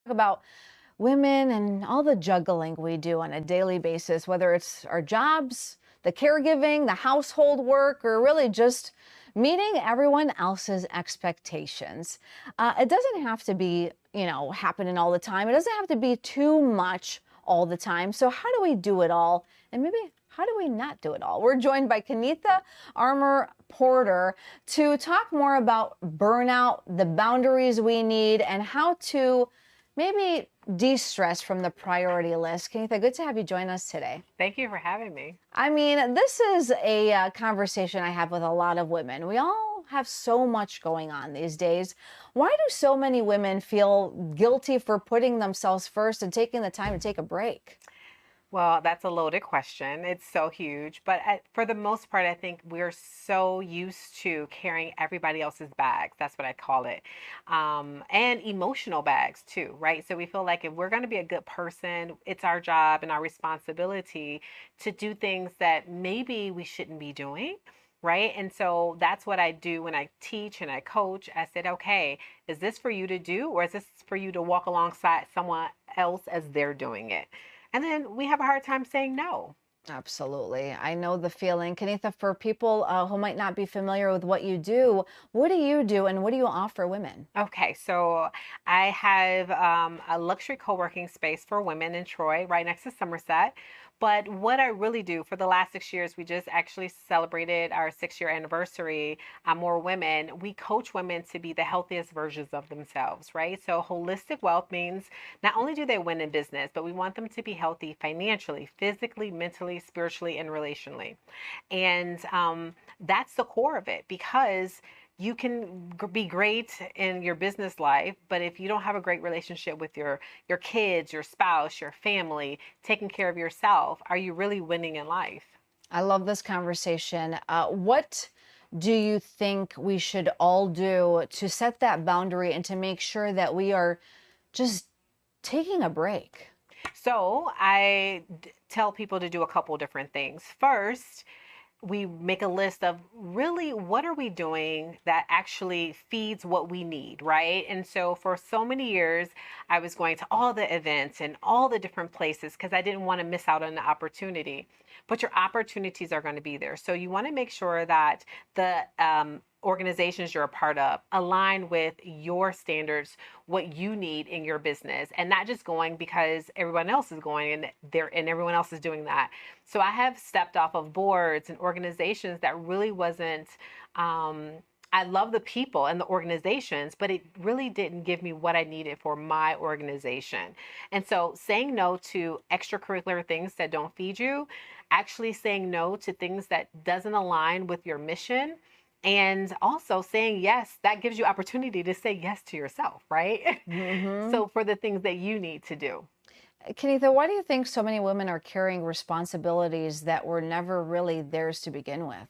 About women and all the juggling we do on a daily basis, whether it's our jobs, the caregiving, the household work, or really just meeting everyone else's expectations. It doesn't have to be, happening all the time. It doesn't have to be too much all the time. So, how do we do it all? And maybe how do we not do it all? We're joined by Kenitha Amour-Porter to talk more about burnout, the boundaries we need, and how to maybe de-stress from the priority list. Kenitha, good to have you join us today. Thank you for having me. I mean, this is a conversation I have with a lot of women. We all have so much going on these days. Why do so many women feel guilty for putting themselves first and taking the time to take a break? Well, that's a loaded question. It's so huge. But for the most part, I think we're so used to carrying everybody else's bags. That's what I call it. And emotional bags too, right? So we feel like if we're going to be a good person, it's our job and our responsibility to do things that maybe we shouldn't be doing. Right. And so that's what I do when I teach and I coach. I said, okay, is this for you to do, or is this for you to walk alongside someone else as they're doing it? And then we have a hard time saying no. Absolutely. I know the feeling. Kenitha, for people who might not be familiar with what you do, what do you do and what do you offer women? Okay, so I have a luxury co-working space for women in Troy, right next to Somerset. But what I really do for the last 6 years, we just actually celebrated our 6-year anniversary. More women, we coach women to be the healthiest versions of themselves, right? So holistic wealth means not only do they win in business, but we want them to be healthy financially, physically, mentally, spiritually, and relationally. And that's the core of it, because you can be great in your business life, but if you don't have a great relationship with your kids, your spouse, your family, taking care of yourself, are you really winning in life? I love this conversation. What do you think we should all do to set that boundary and to make sure that we are just taking a break? So tell people to do a couple different things. First, we make a list of really what are we doing that actually feeds what we need, right? And so for so many years, I was going to all the events and all the different places because I didn't want to miss out on the opportunity. But your opportunities are going to be there. So you want to make sure that the organizations you're a part of align with your standards, what you need in your business, and not just going because everyone else is going and everyone else is doing that. So I have stepped off of boards and organizations that really wasn't. I love the people and the organizations, but it really didn't give me what I needed for my organization. And so saying no to extracurricular things that don't feed you, actually saying no to things that doesn't align with your mission, and also saying yes, that gives you opportunity to say yes to yourself, right? Hmm. So for the things that you need to do. Kenitha, why do you think so many women are carrying responsibilities that were never really theirs to begin with?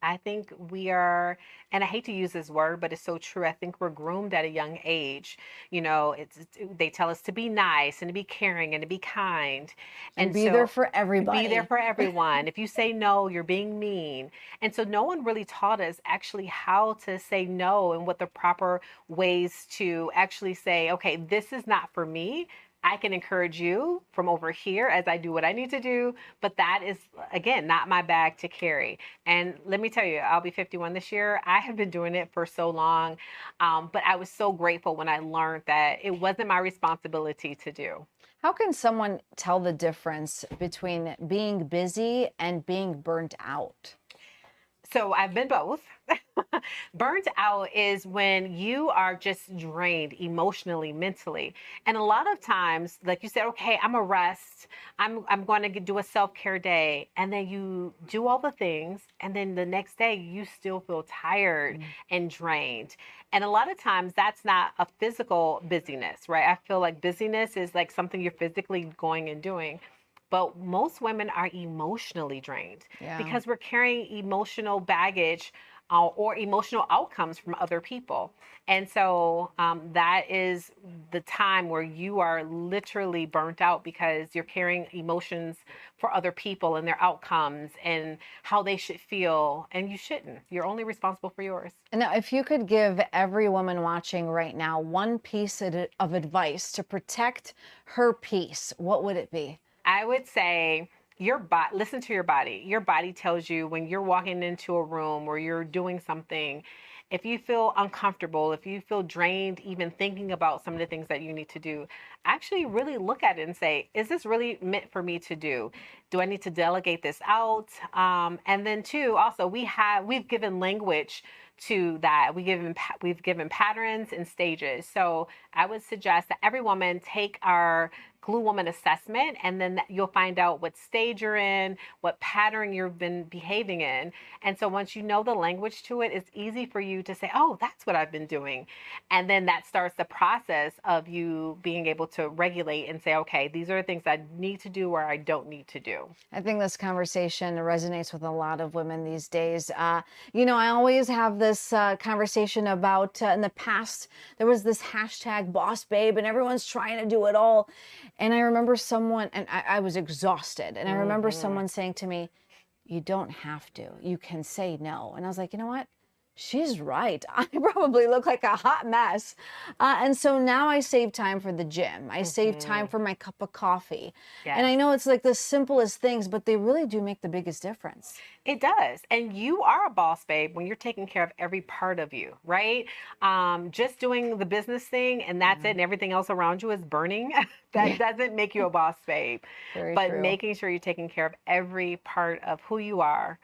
I think we are, and I hate to use this word, but it's so true. I think we're groomed at a young age. They tell us to be nice and to be caring and to be kind. And And be there so for be there everybody. for everyone. If you say no, you're being mean. And so no one really taught us actually how to say no and what the proper ways to actually say, okay, this is not for me. I can encourage you from over here as I do what I need to do, but that is, again, not my bag to carry. And let me tell you, I'll be 51 this year. I have been doing it for so long, but I was so grateful when I learned that it wasn't my responsibility to do. How can someone tell the difference between being busy and being burnt out? So I've been both. Burnt out is when you are just drained emotionally, mentally. And a lot of times, like you said, okay, I'm a rest. I'm going to do a self-care day. And then you do all the things. And then the next day you still feel tired and drained. And a lot of times that's not a physical busyness, right? I feel like busyness is like something you're physically going and doing. But most women are emotionally drained Yeah. because we're carrying emotional baggage or emotional outcomes from other people. And so that is the time where you are literally burnt out because you're carrying emotions for other people and their outcomes and how they should feel. And you shouldn't. You're only responsible for yours. Now, if you could give every woman watching right now one piece of advice to protect her peace, what would it be? I would say your body, listen to your body. Your body tells you when you're walking into a room or you're doing something, if you feel uncomfortable, if you feel drained, even thinking about some of the things that you need to do, actually really look at it and say, is this really meant for me to do? Do I need to delegate this out? And then two, also we've given language to that. We've given patterns and stages. So I would suggest that every woman take our Glue Woman assessment, and then you'll find out what stage you're in, what pattern you've been behaving in. And so once you know the language to it, it's easy for you to say, oh, that's what I've been doing. And then that starts the process of you being able to regulate and say, okay, these are the things I need to do or I don't need to do. I think this conversation resonates with a lot of women these days. You know, I always have this conversation about in the past, there was this hashtag boss babe and everyone's trying to do it all. And I remember someone, and I was exhausted. And I remember someone saying to me, you don't have to, you can say no. And I was like, you know what? She's right. I probably look like a hot mess. And so now I save time for the gym. I save time for my cup of coffee. Yes. And I know it's like the simplest things, but they really do make the biggest difference. It does. And you are a boss babe when you're taking care of every part of you, right? Just doing the business thing and that's it, and everything else around you is burning. That doesn't make you a boss babe. But true. making sure you're taking care of every part of who you are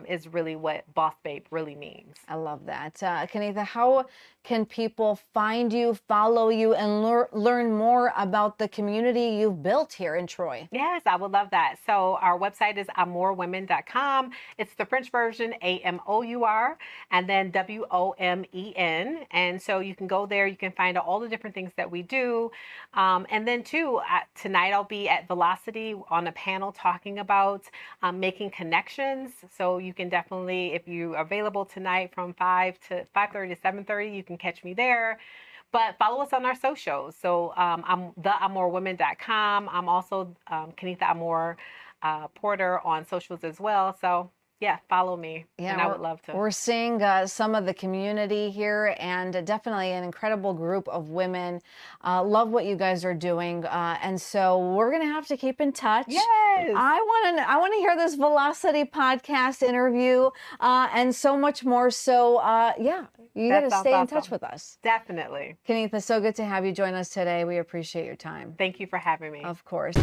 is really what boss babe really means. I love that. Kenitha, how can people find you, follow you, and learn more about the community you've built here in Troy? Yes, I would love that. So our website is amourwomen.com. It's the French version, AMOUR, and then WOMEN. And so you can go there. You can find out all the different things that we do. And then too, tonight I'll be at Velocity on a panel talking about making connections. So you can definitely, if you're available tonight from 5:30 to 7:30, you can catch me there. But follow us on our socials. So I'm theamourwomen.com. I'm also Kenitha Amour-Porter on socials as well. So yeah, follow me. Yeah, and I would love to. We're seeing some of the community here, and definitely an incredible group of women. Love what you guys are doing, and so we're gonna have to keep in touch. Yes, I want to hear this Velocity podcast interview, and so much more. So yeah, you got to stay in touch with us. Definitely. Kenitha, so good to have you join us today. We appreciate your time. Thank you for having me. Of course.